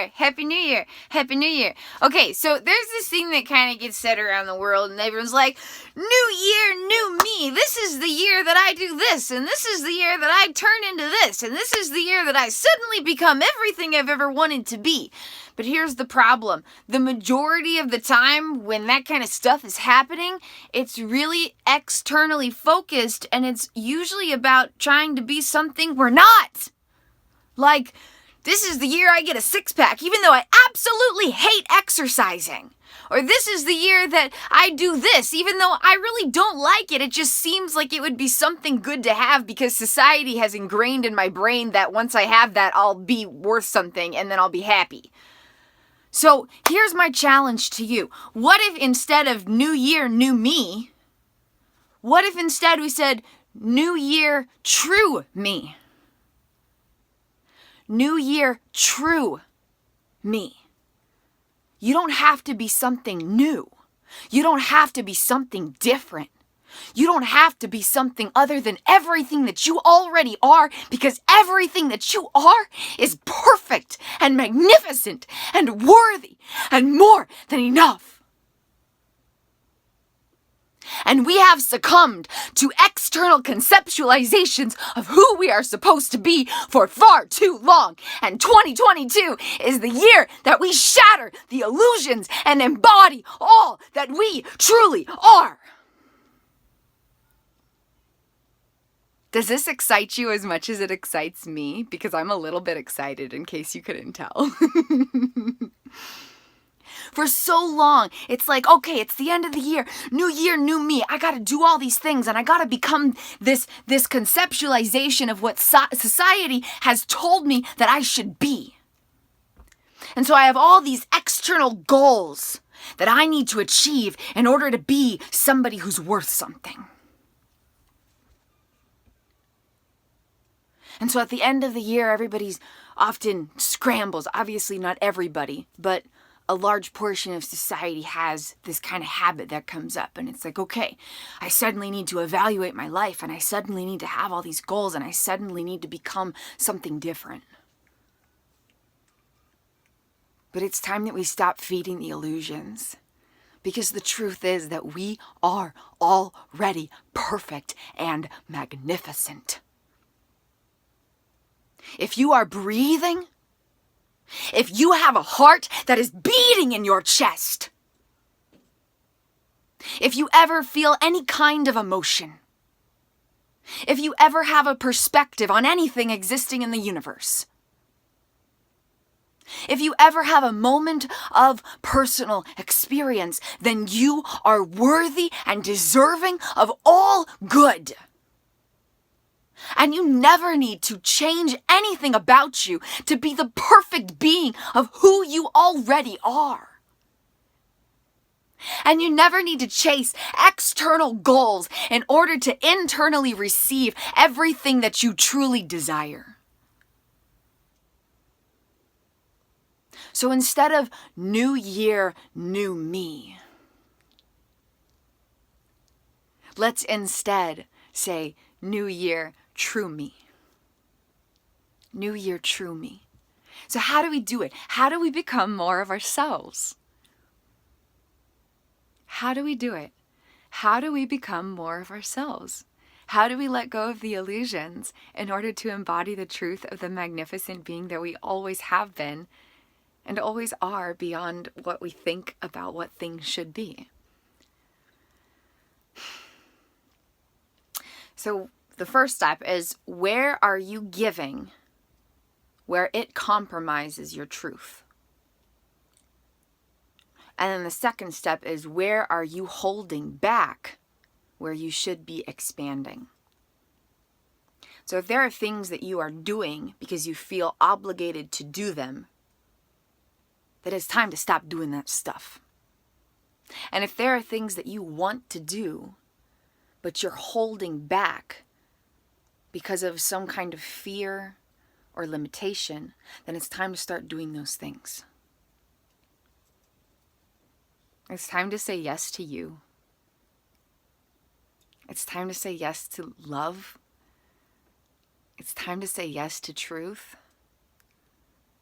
Year! Happy New Year! Happy New Year! Okay, so there's this thing that kind of gets said around the world, and everyone's like, New Year, new me! This is the year that I do this, and this is the year that I turn into this, and this is the year that I suddenly become everything I've ever wanted to be. But here's the problem. The majority of the time when that kind of stuff is happening, it's really externally focused, and it's usually about trying to be something we're not. Like, this is the year I get a six-pack, even though I absolutely hate exercising. Or this is the year that I do this, even though I really don't like it. It just seems like it would be something good to have because society has ingrained in my brain that once I have that, I'll be worth something and then I'll be happy. So here's my challenge to you. What if instead of New Year, new me, what if instead we said New Year, true me? New Year, true me. You don't have to be something new. You don't have to be something different. You don't have to be something other than everything that you already are, because everything that you are is perfect and magnificent and worthy and more than enough. And we have succumbed to external conceptualizations of who we are supposed to be for far too long. And 2022 is the year that we shatter the illusions and embody all that we truly are. Does this excite you as much as it excites me? Because I'm a little bit excited, in case you couldn't tell. For so long, it's like, okay, it's the end of the year, new me. I got to do all these things, and I got to become this conceptualization of what society has told me that I should be. And so I have all these external goals that I need to achieve in order to be somebody who's worth something. And so at the end of the year, everybody's often scrambles. Obviously not everybody, but a large portion of society has this kind of habit that comes up. And it's like, okay, I suddenly need to evaluate my life, and I suddenly need to have all these goals, and I suddenly need to become something different. But it's time that we stop feeding the illusions. Because the truth is that we are already perfect and magnificent. If you are breathing, if you have a heart that is beating in your chest, if you ever feel any kind of emotion, if you ever have a perspective on anything existing in the universe, if you ever have a moment of personal experience, then you are worthy and deserving of all good. And you never need to change anything about you to be the perfect being of who you already are. And you never need to chase external goals in order to internally receive everything that you truly desire. So instead of New Year, new me, let's instead say New Year, true me. New Year, true me. So how do we do it? How do we become more of ourselves? How do we do it? How do we become more of ourselves? How do we let go of the illusions in order to embody the truth of the magnificent being that we always have been and always are, beyond what we think about what things should be? So the first step is, where are you giving where it compromises your truth? And then the second step is, where are you holding back where you should be expanding? So if there are things that you are doing because you feel obligated to do them, then it's time to stop doing that stuff. And if there are things that you want to do, but you're holding back because of some kind of fear or limitation, then it's time to start doing those things. It's time to say yes to you. It's time to say yes to love. It's time to say yes to truth.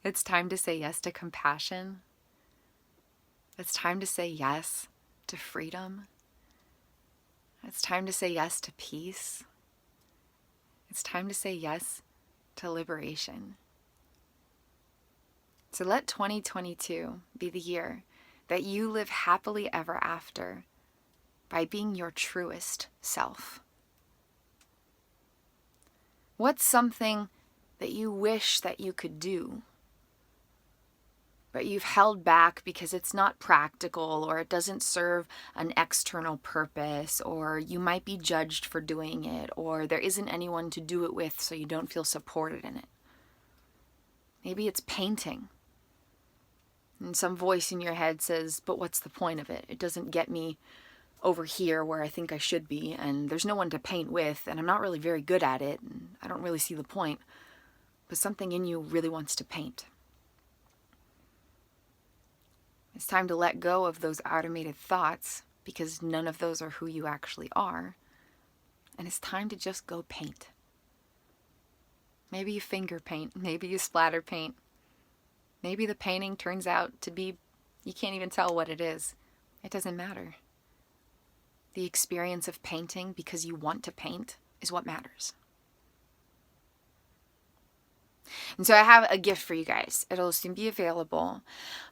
It's time to say yes to compassion. It's time to say yes to freedom. It's time to say yes to peace. It's time to say yes to liberation. So let 2022 be the year that you live happily ever after by being your truest self. What's something that you wish that you could do, but you've held back because it's not practical, or it doesn't serve an external purpose, or you might be judged for doing it, or there isn't anyone to do it with so you don't feel supported in it? Maybe it's painting. And some voice in your head says, but what's the point of it? It doesn't get me over here where I think I should be, and there's no one to paint with, and I'm not really very good at it, and I don't really see the point. But something in you really wants to paint. It's time to let go of those automated thoughts, because none of those are who you actually are. And it's time to just go paint. Maybe you finger paint, maybe you splatter paint. Maybe the painting turns out to be, you can't even tell what it is. It doesn't matter. The experience of painting because you want to paint is what matters. And so I have a gift for you guys. It'll soon be available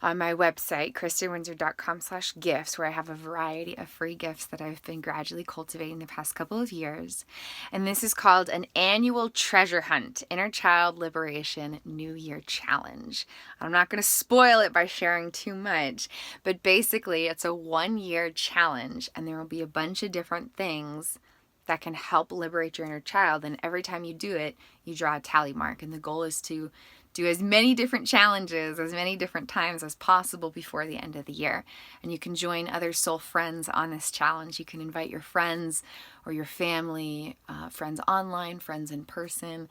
on my website, KRISTIN'Windsor.com/gifts, where I have a variety of free gifts that I've been gradually cultivating the past couple of years. And this is called an annual treasure hunt, Inner Child Liberation New Year Challenge. I'm not going to spoil it by sharing too much, but basically it's a 1-year challenge, and there will be a bunch of different things that can help liberate your inner child. And every time you do it, you draw a tally mark. And the goal is to do as many different challenges, as many different times as possible before the end of the year. And you can join other soul friends on this challenge. You can invite your friends or your family, friends online, friends in person,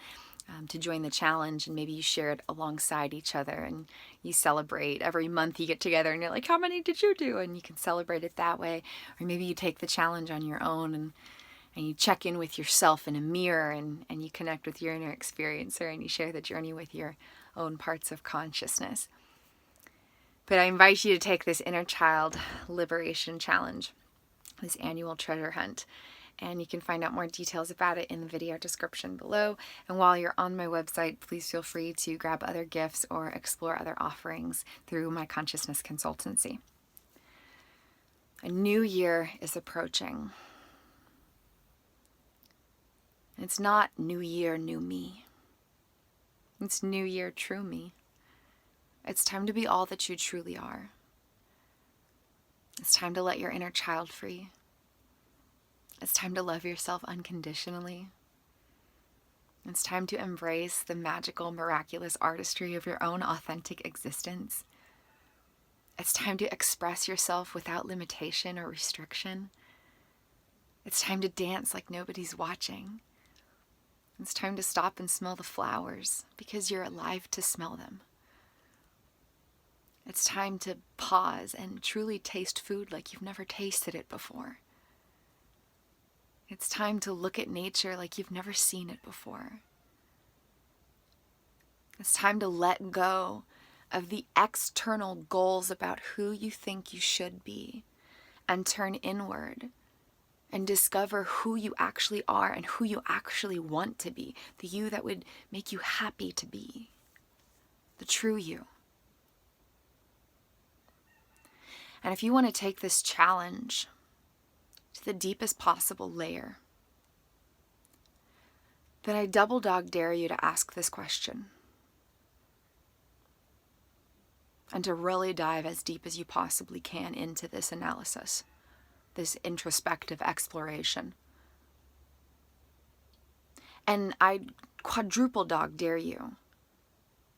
to join the challenge. And maybe you share it alongside each other and you celebrate. Every month you get together and you're like, how many did you do? And you can celebrate it that way. Or maybe you take the challenge on your own and you check in with yourself in a mirror and you connect with your inner experiencer and you share the journey with your own parts of consciousness. But I invite you to take this Inner Child Liberation Challenge, this annual treasure hunt. And you can find out more details about it in the video description below. And while you're on my website, please feel free to grab other gifts or explore other offerings through my consciousness consultancy. A new year is approaching. It's not new year, new me. It's new year, true me. It's time to be all that you truly are. It's time to let your inner child free. It's time to love yourself unconditionally. It's time to embrace the magical, miraculous artistry of your own authentic existence. It's time to express yourself without limitation or restriction. It's time to dance like nobody's watching. It's time to stop and smell the flowers because you're alive to smell them. It's time to pause and truly taste food like you've never tasted it before. It's time to look at nature like you've never seen it before. It's time to let go of the external goals about who you think you should be and turn inward and discover who you actually are and who you actually want to be, the you that would make you happy to be, the true you. And if you want to take this challenge to the deepest possible layer, then I double dog dare you to ask this question and to really dive as deep as you possibly can into this analysis, this introspective exploration. And I quadruple dog dare you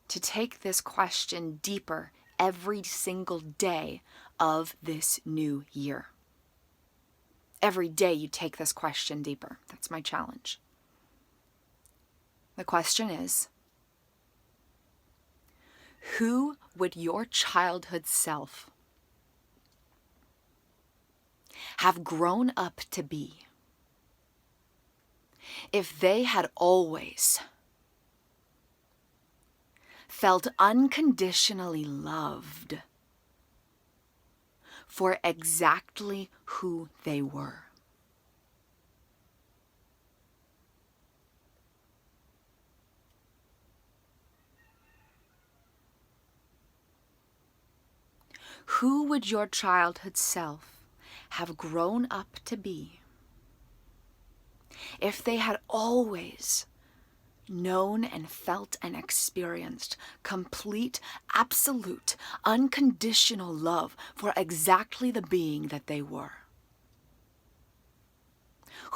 to take this question deeper every single day of this new year. Every day you take this question deeper. That's my challenge. The question is, who would your childhood self have grown up to be if they had always felt unconditionally loved for exactly who they were. Who would your childhood self have grown up to be if they had always known and felt and experienced complete, absolute, unconditional love for exactly the being that they were?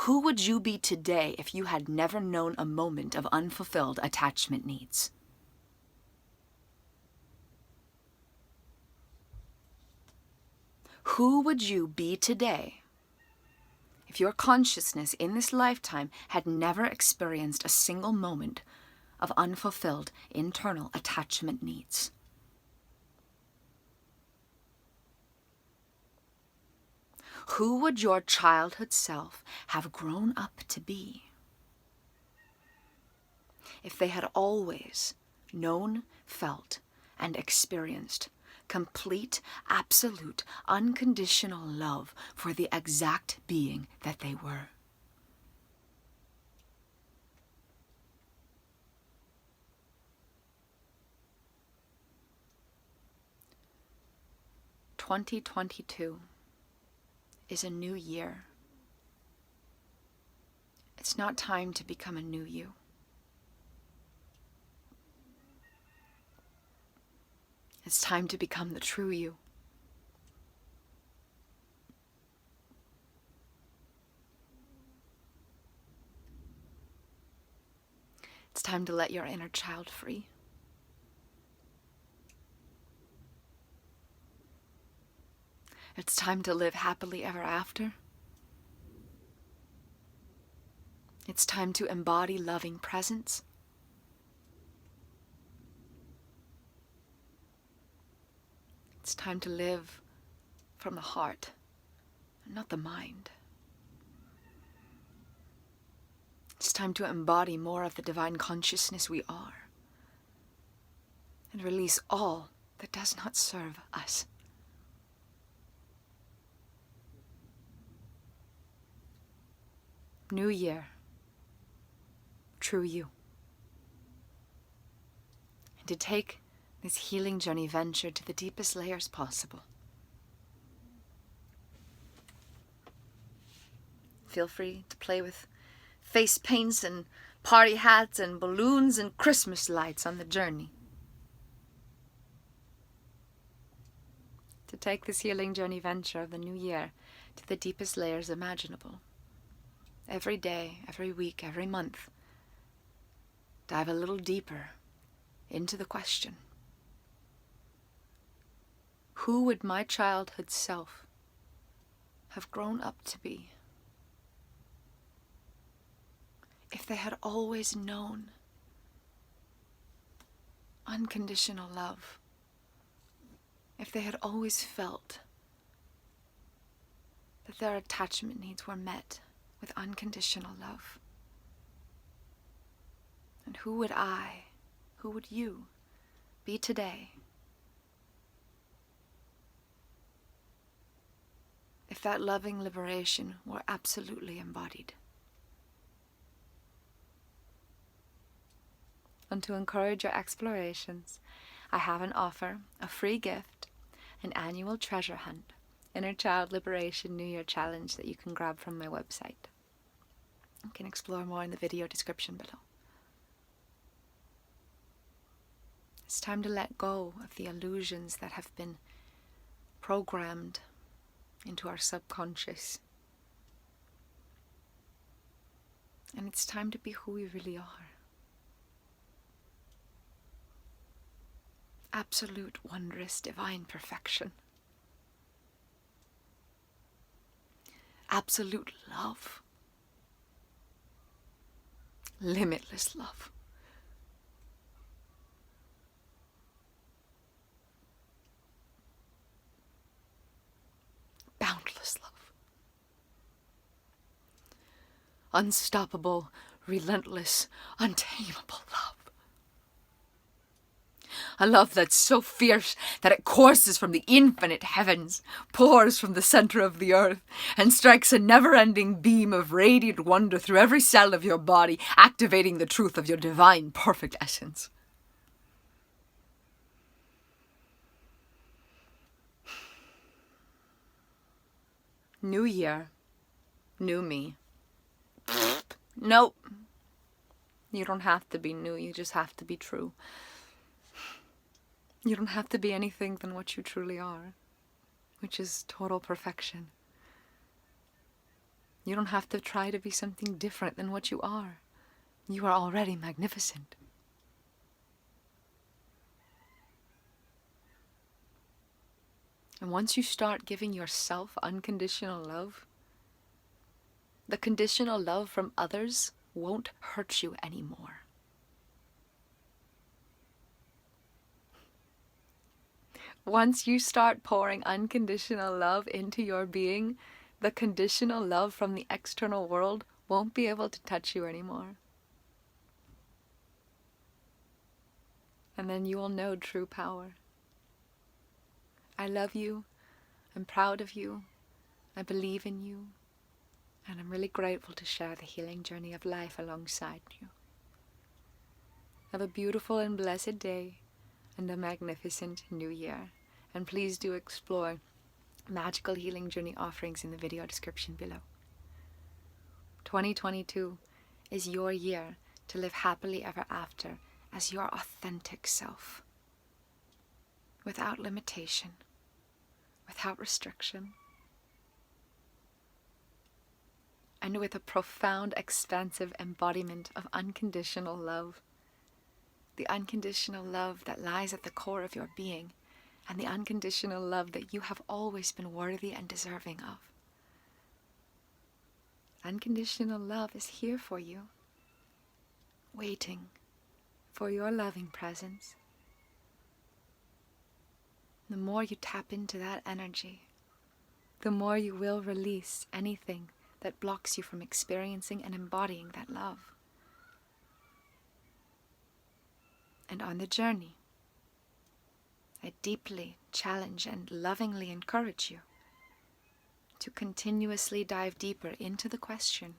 Who would you be today if you had never known a moment of unfulfilled attachment needs? Who would you be today if your consciousness in this lifetime had never experienced a single moment of unfulfilled internal attachment needs? Who would your childhood self have grown up to be if they had always known, felt, and experienced complete, absolute, unconditional love for the exact being that they were? "2022 is a new year. It's not time to become a new you. It's time to become the true you. It's time to let your inner child free. It's time to live happily ever after. It's time to embody loving presence. It's time to live from the heart, not the mind. It's time to embody more of the divine consciousness we are and release all that does not serve us. New year, true you. And to take this healing journey venture to the deepest layers possible. Feel free to play with face paints and party hats and balloons and Christmas lights on the journey. To take this healing journey venture of the new year to the deepest layers imaginable. Every day, every week, every month, dive a little deeper into the question: who would my childhood self have grown up to be if they had always known unconditional love, if they had always felt that their attachment needs were met with unconditional love? And who would you be today if that loving liberation were absolutely embodied? And to encourage your explorations, I have an offer, a free gift, an annual treasure hunt, Inner Child Liberation New Year Challenge that you can grab from my website. You can explore more in the video description below. It's time to let go of the illusions that have been programmed into our subconscious. And it's time to be who we really are. Absolute, wondrous, divine perfection. Absolute love. Limitless love. Boundless love. Unstoppable, relentless, untamable love. A love that's so fierce that it courses from the infinite heavens, pours from the center of the earth, and strikes a never-ending beam of radiant wonder through every cell of your body, activating the truth of your divine, perfect essence. New year, new me. Nope. You don't have to be new, you just have to be true. You don't have to be anything than what you truly are, which is total perfection. You don't have to try to be something different than what you are. You are already magnificent. And once you start giving yourself unconditional love, the conditional love from others won't hurt you anymore. Once you start pouring unconditional love into your being, the conditional love from the external world won't be able to touch you anymore. And then you will know true power. I love you. I'm proud of you. I believe in you. And I'm really grateful to share the healing journey of life alongside you. Have a beautiful and blessed day and a magnificent new year. And please do explore magical healing journey offerings in the video description below. 2022 is your year to live happily ever after as your authentic self. Without limitation, without restriction, and with a profound, expansive embodiment of unconditional love. The unconditional love that lies at the core of your being, and the unconditional love that you have always been worthy and deserving of. Unconditional love is here for you, waiting for your loving presence. The more you tap into that energy, the more you will release anything that blocks you from experiencing and embodying that love. And on the journey, I deeply challenge and lovingly encourage you to continuously dive deeper into the question,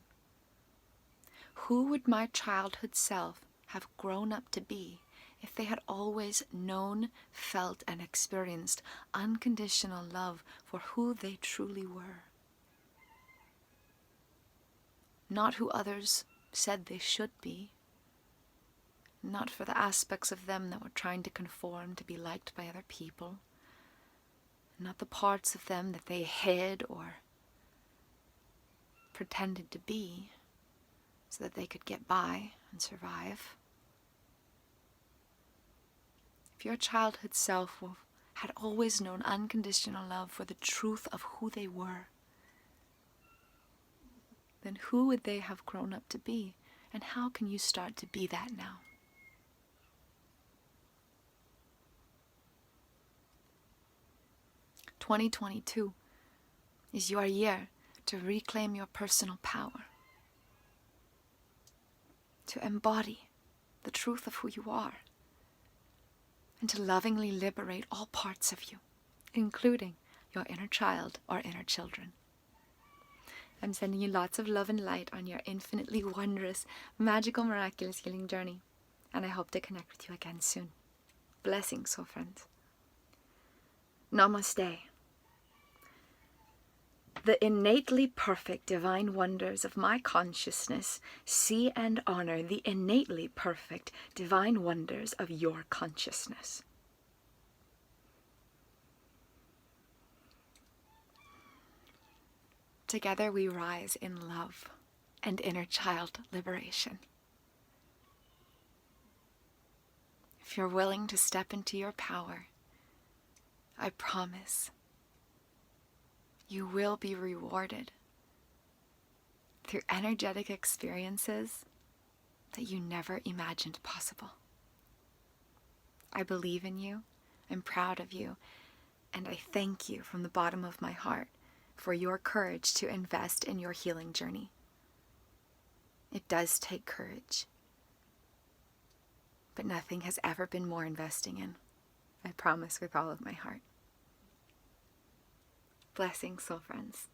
who would my childhood self have grown up to be if they had always known, felt, and experienced unconditional love for who they truly were? Not who others said they should be. Not for the aspects of them that were trying to conform to be liked by other people. Not the parts of them that they hid or pretended to be so that they could get by and survive. If your childhood self had always known unconditional love for the truth of who they were, then who would they have grown up to be? And how can you start to be that now? "2022 is your year to reclaim your personal power, to embody the truth of who you are, and to lovingly liberate all parts of you, including your inner child or inner children. I'm sending you lots of love and light on your infinitely wondrous, magical, miraculous healing journey, and I hope to connect with you again soon. Blessings, soul friends. Namaste. The innately perfect divine wonders of my consciousness see and honor the innately perfect divine wonders of your consciousness. Together we rise in love and inner child liberation. If you're willing to step into your power, I promise you will be rewarded through energetic experiences that you never imagined possible. I believe in you, I'm proud of you, and I thank you from the bottom of my heart for your courage to invest in your healing journey. It does take courage. but nothing has ever been more investing in. I promise with all of my heart. Blessings, soul friends.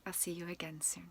I'll see you again soon.